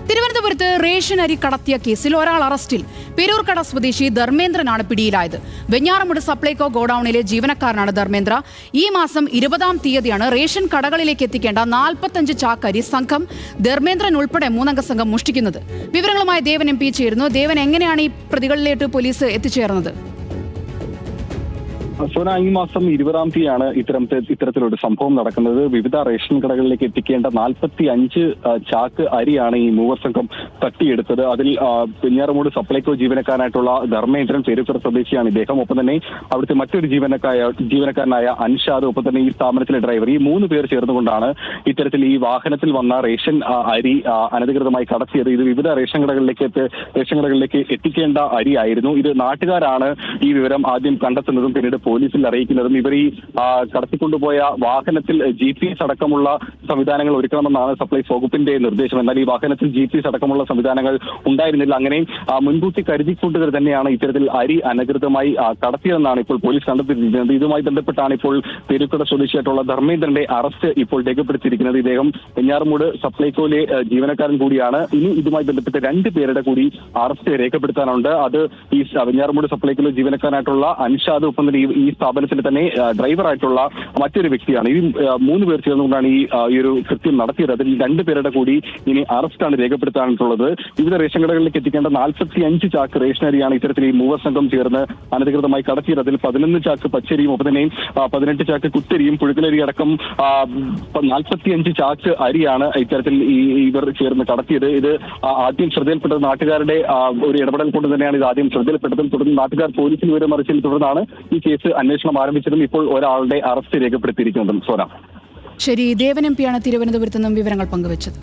തിരുവനന്തപുരത്ത് റേഷൻ അരി കടത്തിയ കേസിൽ ഒരാൾ അറസ്റ്റിൽ. പേരൂർക്കട സ്വദേശി ധർമ്മേന്ദ്രനാണ് പിടിയിലായത്. വെഞ്ഞാറമൂട് സപ്ലൈകോ ഗോഡൌണിലെ ജീവനക്കാരനാണ് ധർമ്മേന്ദ്ര. ഈ മാസം 20-ാം തീയതിയാണ് റേഷൻ കടകളിലേക്ക് എത്തിക്കേണ്ട 45 ചാക്കരി സംഘം ധർമ്മേന്ദ്രൻ ഉൾപ്പെടെ 3-അംഗ സംഘം മോഷ്ടിക്കുന്നത്. വിവരങ്ങളുമായി ദേവൻ MP ചേരുന്നു. ദേവൻ, എങ്ങനെയാണ് ഈ പ്രതികളിലേക്ക് പോലീസ് എത്തിച്ചേർന്നത്? സോന, ഈ മാസം 20-ാം തീയതിയാണ് ഇത്തരത്തിലൊരു സംഭവം നടക്കുന്നത്. വിവിധ റേഷൻ കടകളിലേക്ക് എത്തിക്കേണ്ട 45 ചാക്ക് അരിയാണ് ഈ മൂവർ സംഘം തട്ടിയെടുത്തത്. അതിൽ വെഞ്ഞാറമൂട് സപ്ലൈകോ ജീവനക്കാരനായിട്ടുള്ള ധർമ്മേന്ദ്രൻ, പേരൂർക്കട സ്വദേശിയാണ് ഇദ്ദേഹം. ഒപ്പം തന്നെ അവിടുത്തെ മറ്റൊരു ജീവനക്കാരനായ അൻഷാദ്, ഒപ്പം തന്നെ ഈ സ്ഥാപനത്തിലെ ഡ്രൈവർ, ഈ 3 പേർ ചേർന്നുകൊണ്ടാണ് ഇത്തരത്തിൽ ഈ വാഹനത്തിൽ വന്ന റേഷൻ അരി അനധികൃതമായി കടത്തിയത്. ഇത് വിവിധ റേഷൻ കടകളിലേക്ക് എത്തിക്കേണ്ട അരിയായിരുന്നു. ഇത് നാട്ടുകാരാണ് ഈ വിവരം ആദ്യം കണ്ടെത്തുന്നതും പിന്നീട് പോലീസിൽ അറിയിക്കുന്നതും. ഇവർ ഈ കടത്തിക്കൊണ്ടുപോയ വാഹനത്തിൽ GPS അടക്കമുള്ള സംവിധാനങ്ങൾ ഒരുക്കണമെന്നാണ് സപ്ലൈസ് വകുപ്പിന്റെ നിർദ്ദേശം. എന്നാൽ ഈ വാഹനത്തിൽ GPS അടക്കമുള്ള സംവിധാനങ്ങൾ ഉണ്ടായിരുന്നില്ല. അങ്ങനെ മുൻകൂട്ടി കരുതിക്കൊണ്ട് തന്നെയാണ് ഇത്തരത്തിൽ അരി അനധികൃതമായി കടത്തിയതെന്നാണ് ഇപ്പോൾ പോലീസ് കണ്ടെത്തിയിരിക്കുന്നത്. ഇതുമായി ബന്ധപ്പെട്ടാണ് ഇപ്പോൾ പേരൂർക്കട സ്വദേശിയായിട്ടുള്ള ധർമ്മേന്ദ്രന്റെ അറസ്റ്റ് ഇപ്പോൾ രേഖപ്പെടുത്തിയിരിക്കുന്നത്. ഇദ്ദേഹം വെഞ്ഞാറമൂട് സപ്ലൈകോയിലെ ജീവനക്കാരൻ കൂടിയാണ്. ഇനി ഇതുമായി ബന്ധപ്പെട്ട് 2 പേരുടെ കൂടി അറസ്റ്റ് രേഖപ്പെടുത്താനുണ്ട്. അത് ഈ വെഞ്ഞാറമൂട് സപ്ലൈകോയിലെ ജീവനക്കാരനായിട്ടുള്ള അൻഷാദ്, ഒപ്പം തന്നെ ഈ സ്ഥാപനത്തിൽ തന്നെ ഡ്രൈവറായിട്ടുള്ള മറ്റൊരു വ്യക്തിയാണ്. ഈ 3 പേർ ചേർന്നുകൊണ്ടാണ് ഈ ഒരു കൃത്യം നടത്തിയത്. അതിൽ 2 പേരുടെ കൂടി ഇനി അറസ്റ്റാണ് രേഖപ്പെടുത്താനുള്ളത്. വിവിധ റേഷൻ കടകളിലേക്ക് എത്തിക്കേണ്ട 45 ചാക്ക് റേഷനരിയാണ് ഇത്തരത്തിൽ ഈ മൂവർ സംഘം ചേർന്ന് അനധികൃതമായി കടത്തിയത്. അതിൽ 11 ചാക്ക് പച്ചരിയും ഒപ്പം തന്നെ 18 ചാക്ക് കുത്തരിയും പുഴുക്കലരി അടക്കം 45 ചാക്ക് അരിയാണ് ഇത്തരത്തിൽ ഇവർ ചേർന്ന് കടത്തിയത്. ഇത് ആദ്യം ശ്രദ്ധയിൽപ്പെട്ടത് നാട്ടുകാരുടെ ഒരു ഇടപെടൽ കൊണ്ട് തന്നെയാണ് ഇത് ആദ്യം ശ്രദ്ധയിൽപ്പെട്ടതും. തുടർന്ന് നാട്ടുകാർ പോലീസിൽ വിവരം അറിയിച്ചതിനെ തുടർന്നാണ് ഈ കേസ് അന്വേഷണം ആരംഭിച്ചതും ഇപ്പോൾ ഒരാളുടെ അറസ്റ്റ് രേഖപ്പെടുത്തിയിരിക്കുന്നതും. സോന, ശരി. ദേവൻ MP ആണ് തിരുവനന്തപുരത്ത് നിന്നും വിവരങ്ങൾ പങ്കുവച്ചത്.